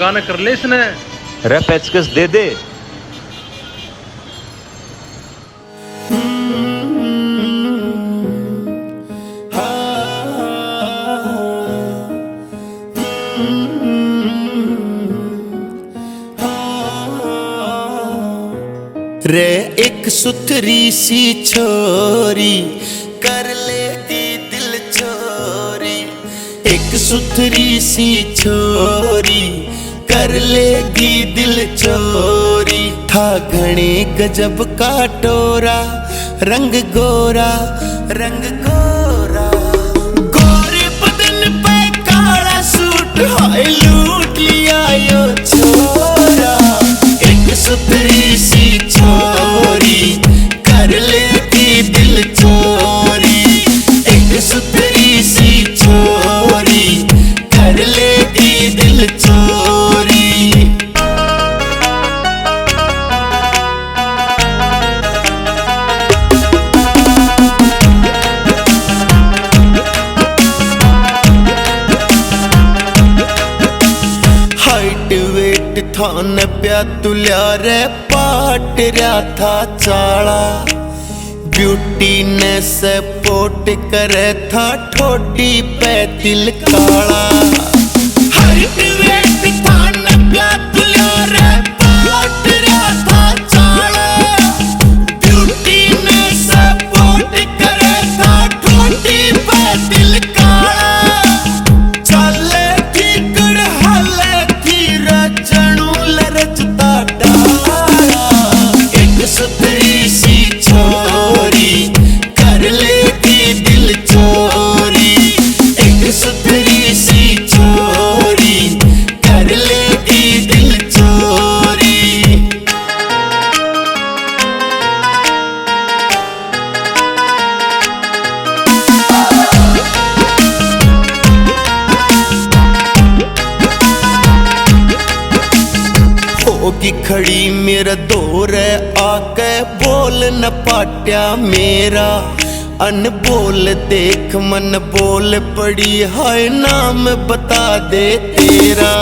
गाना कर ले इसने। रे पेचकस दे दे। रे एक सुथरी सी छोरी कर लेगी दिल चोरी। एक सुथरी सी छोरी कर लेगी दिल चोरी। था घने गजब का टोरा रंग गोरा रंग गोरा। गोरे बदन पे काला सूट हाय लूट लिया यो छोरा। एक सुथरी सी छोरी कर लेगी दिल चोरी। एक सुथरी सी छोरी कर लेगी दिल चोरी। हाइट वेट थान प्या तुल्या रे पाट रहा था चाला। ब्यूटी ने सपोर्ट करे था ठोडी पे दिल काला। हाइट वेट थान प्या तुल्या रे पाट रहा था चाला। ब्यूटी ने सपोर्ट करे था ठोडी पे दिल काला। चले थी कर हले थी रचनू लरचता डाला। एक सुथरी सी छोरी कर लेगी दिल चोरी। एक सुथरी सी छोरी कर लेगी दिल चोरी। होगी खड़ी मेरा दौर आके बोल न पाट्या मेरा। अनबोल देख मन बोल पड़ी हाय नाम बता दे तेरा।